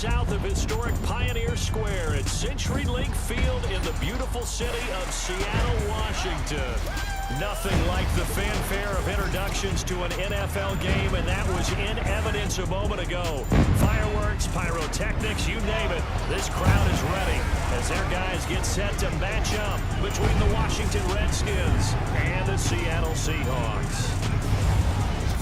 south of historic Pioneer Square at CenturyLink Field in the beautiful city of Seattle, Washington. Nothing like the fanfare of introductions to an NFL game, and that was in evidence a moment ago. Fireworks, pyrotechnics, you name it. This crowd is ready as their guys get set to match up between the Washington Redskins and the Seattle Seahawks.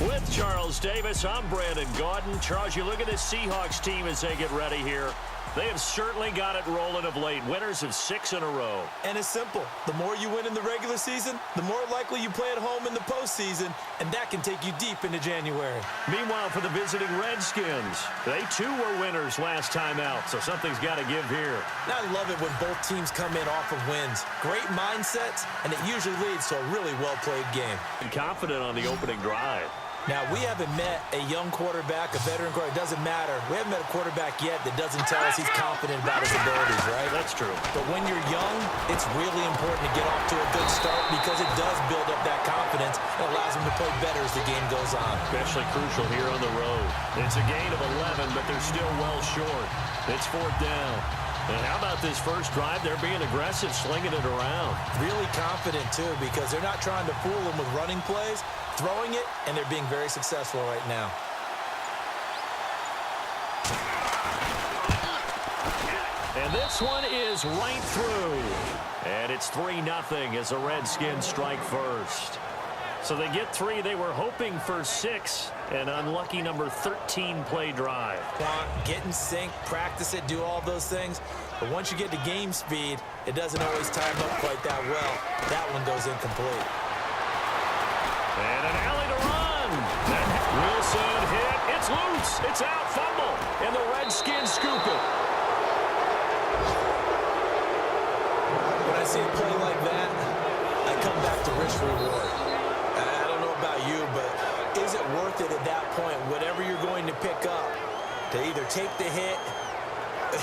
With Charles Davis, I'm Brandon Gaudin. Charles, you look at this Seahawks team as they get ready here. They have certainly got it rolling of late. Winners of 6 in a row. And it's simple. The more you win in the regular season, the more likely you play at home in the postseason, and that can take you deep into January. Meanwhile, for the visiting Redskins, they too were winners last time out, so something's got to give here. And I love it when both teams come in off of wins. Great mindsets, and it usually leads to a really well-played game. And confident on the opening drive. Now, we haven't met a young quarterback, a veteran quarterback. It doesn't matter. We haven't met a quarterback yet that doesn't tell us he's confident about his abilities, right? That's true. But when you're young, it's really important to get off to a good start because it does build up that confidence and allows them to play better as the game goes on. Especially crucial here on the road. It's a gain of 11, but they're still well short. It's 4th down. And how about this first drive? They're being aggressive, slinging it around. Really confident, too, because they're not trying to fool them with running plays, throwing it, and they're being very successful right now. And this one is right through. And it's 3-0 as the Redskins strike first. So they get 3. They were hoping for 6. An unlucky number 13 play drive. Get in sync, practice it, do all those things. But once you get to game speed, it doesn't always time up quite that well. That one goes incomplete. And an alley to run. And Wilson hit. It's loose. It's out. Fumble. And the Redskins scoop it. When I see a play like that, I come back to risk reward. I don't know about you, but is it worth it at that point, whatever you're going to pick up, to either take the hit,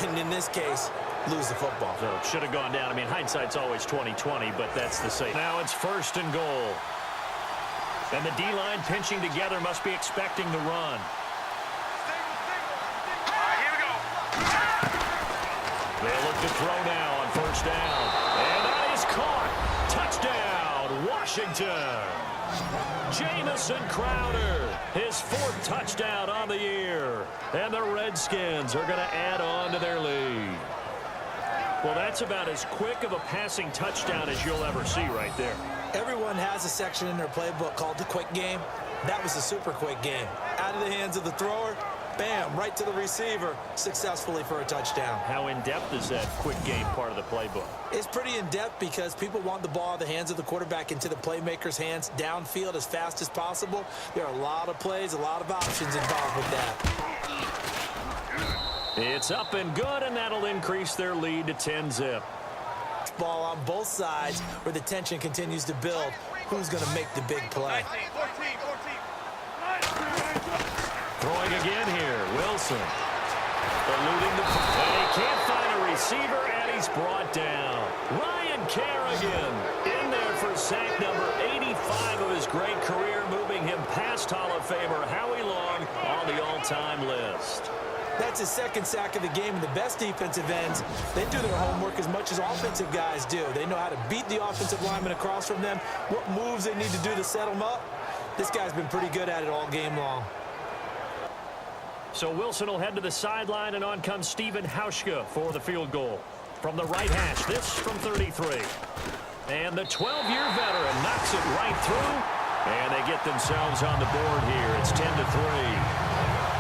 and in this case, lose the football? So it should have gone down. I mean, hindsight's always 20/20, but that's the same. Now it's 1st and goal. And the D-line pinching together must be expecting the run. Here we go. They look to throw now on 1st down. And that is caught. Touchdown, Washington. Jamison Crowder, his 4th touchdown on the year. And the Redskins are going to add on to their lead. Well, that's about as quick of a passing touchdown as you'll ever see right there. Everyone has a section in their playbook called the quick game. That was a super quick game. Out of the hands of the thrower, bam, right to the receiver, successfully for a touchdown. How in-depth is that quick game part of the playbook? It's pretty in-depth because people want the ball in the hands of the quarterback into the playmaker's hands downfield as fast as possible. There are a lot of plays, a lot of options involved with that. It's up and good, and that'll increase their lead to 10-zip. Ball on both sides where the tension continues to build. Who's going to make the big play? 14. Throwing again here, Wilson. Eluding the play. And he can't find a receiver, and he's brought down. Ryan Kerrigan in there for sack number 85 of his great career, moving him past Hall of Famer Howie Long on the all-time list. That's his 2nd sack of the game, and the best defensive ends, they do their homework as much as offensive guys do. They know how to beat the offensive lineman across from them, what moves they need to do to set them up. This guy's been pretty good at it all game long. So Wilson will head to the sideline, and on comes Stephen Hauschka for the field goal. From the right hash, this from 33. And the 12-year veteran knocks it right through, and they get themselves on the board here. It's 10-3.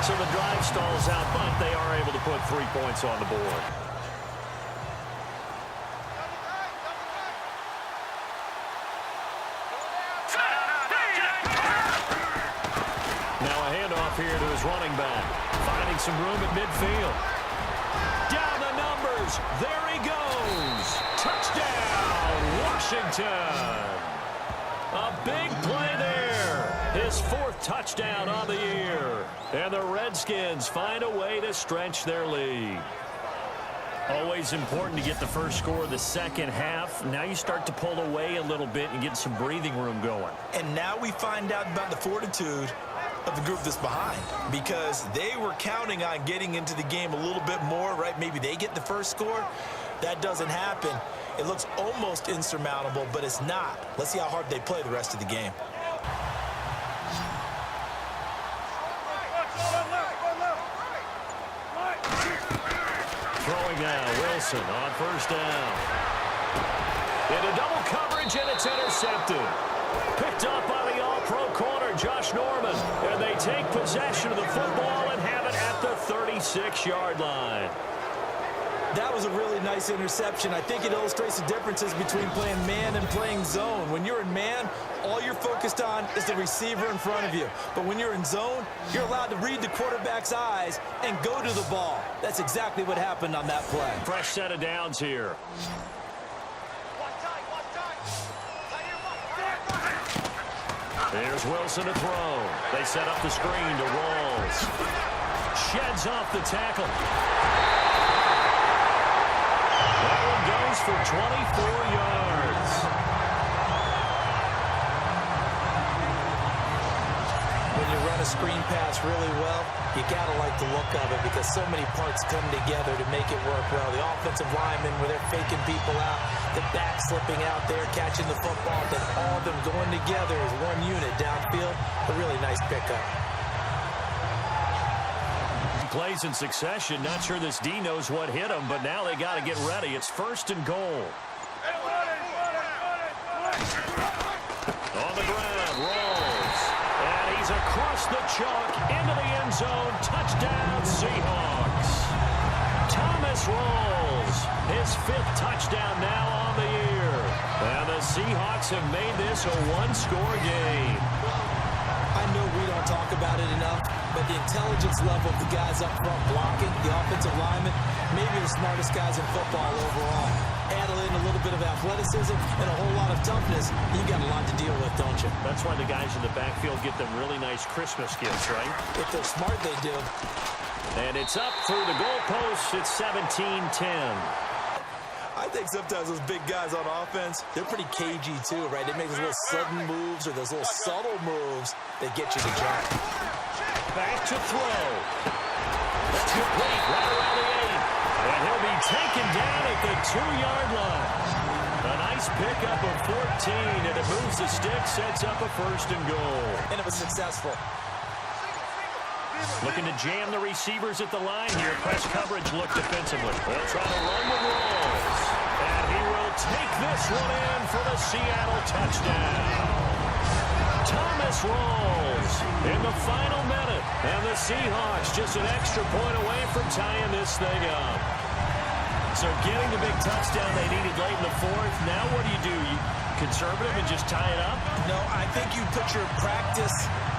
So the drive stalls out, but they are able to put 3 points on the board. Now a handoff here to his running back. Finding some room at midfield. Down the numbers. There he goes. Touchdown, Washington. A big play there. His 4th touchdown on the year. And the Redskins find a way to stretch their lead. Always important to get the first score of the second half. Now you start to pull away a little bit and get some breathing room going. And now we find out about the fortitude of the group that's behind, because they were counting on getting into the game a little bit more, right? Maybe they get the first score. That doesn't happen. It looks almost insurmountable, but it's not. Let's see how hard they play the rest of the game. Throwing now, Wilson on first down. Into double coverage, and it's intercepted. Picked up by the all-pro corner, Josh Norman. And they take possession of the football and have it at the 36-yard line. That was a really nice interception. I think it illustrates the differences between playing man and playing zone. When you're in man, all you're focused on is the receiver in front of you. But when you're in zone, you're allowed to read the quarterback's eyes and go to the ball. That's exactly what happened on that play. Fresh set of downs here. There's Wilson to throw. They set up the screen to Rawls. Sheds off the tackle. That one goes for 24 yards. When you run a screen pass really well, you gotta like the look of it because so many parts come together to make it work well. The offensive linemen, where they're faking people out, the back slipping out there, catching the football, then all of them going together as one unit downfield. A really nice pickup. Plays in succession. Not sure this D knows what hit him, but now they got to get ready. It's first and goal. On the ground, Rawls. And he's across the chalk into the end zone. Touchdown, Seahawks. Thomas Rawls, his 5th touchdown now on the year. And the Seahawks have made this a one-score game. I know we don't talk about it enough, but the intelligence level of the guys up front blocking, the offensive linemen, maybe the smartest guys in football overall. Add in a little bit of athleticism and a whole lot of toughness, you got a lot to deal with, don't you? That's why the guys in the backfield get them really nice Christmas gifts, right? If they're smart, they do. And it's up through the goalposts. It's 17-10. I think sometimes those big guys on offense, they're pretty cagey too, right? They make those little sudden moves or those little subtle moves that get you to jump. Back to throw. That's complete right around the 8. And he'll be taken down at the 2-yard line. A nice pickup of 14, and it moves the stick, sets up a first and goal. And it was successful. Looking to jam the receivers at the line here. Press coverage look defensively. They'll try to run with Rawls. And he will take this one in for the Seattle touchdown. Thomas Rawls in the final minute. And the Seahawks just an extra point away from tying this thing up. So getting the big touchdown they needed late in the 4th. Now what do? You conservative and just tie it up? No, I think you put your practice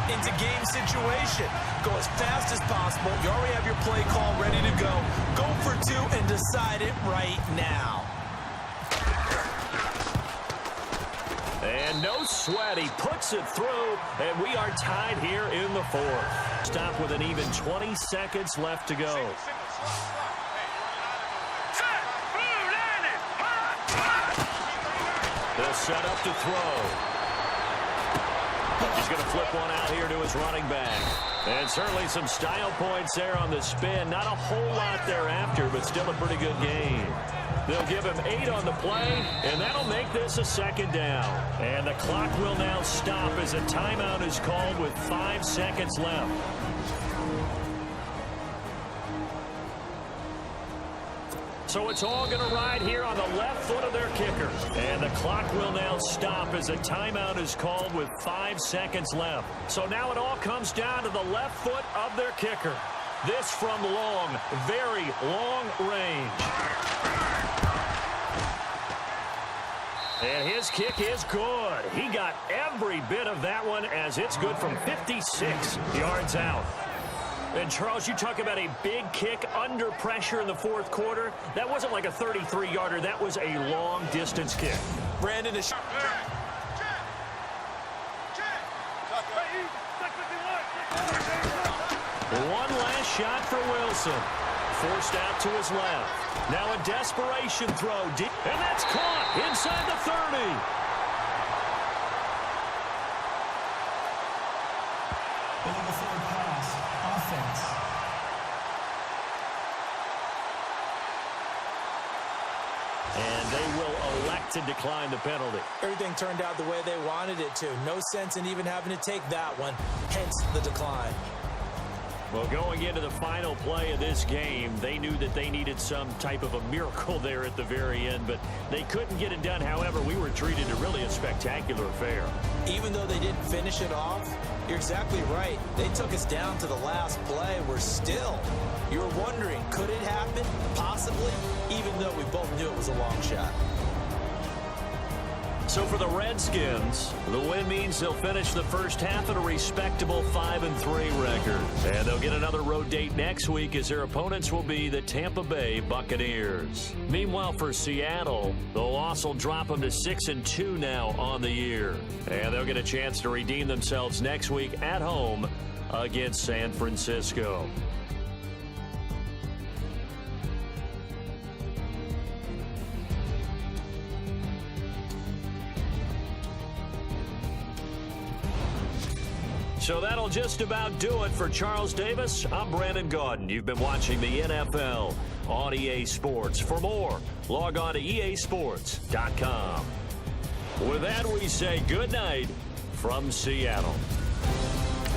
into game situation. Go as fast as possible. You already have your play call ready to go. Go for 2 and decide it right now. And no sweat. He puts it through, and we are tied here in the 4th. Stop with an even 20 seconds left to go. They'll set up to throw. He's going to flip one out here to his running back. And certainly some style points there on the spin. Not a whole lot thereafter, but still a pretty good game. They'll give him 8 on the play, and that'll make this a 2nd down. And the clock will now stop as a timeout is called with 5 seconds left. So it's all going to ride here on the left foot of their kicker. And the clock will now stop as a timeout is called with 5 seconds left. So now it all comes down to the left foot of their kicker. This from long, very long range. And his kick is good. He got every bit of that one as it's good from 56 yards out. And, Charles, you talk about a big kick under pressure in the 4th quarter. That wasn't like a 33-yarder. That was a long-distance kick. Brandon is... One last shot for Wilson. Forced out to his left. Now a desperation throw. And that's caught inside the 30. offense. And they will elect to decline the penalty. Everything turned out the way they wanted it to. No sense in even having to take that one, hence the decline. Well, going into the final play of this game, they knew that they needed some type of a miracle there at the very end, but they couldn't get it done. However, we were treated to really a spectacular affair. Even though they didn't finish it off, you're exactly right. They took us down to the last play. You're wondering, could it happen? Possibly, even though we both knew it was a long shot. So for the Redskins, the win means they'll finish the first half at a respectable 5-3 record. And they'll get another road date next week as their opponents will be the Tampa Bay Buccaneers. Meanwhile, for Seattle, the loss will drop them to 6-2 now on the year. And they'll get a chance to redeem themselves next week at home against San Francisco. So that'll just about do it for Charles Davis. I'm Brandon Gaudin. You've been watching the NFL on EA Sports. For more, log on to easports.com. With that, we say good night from Seattle.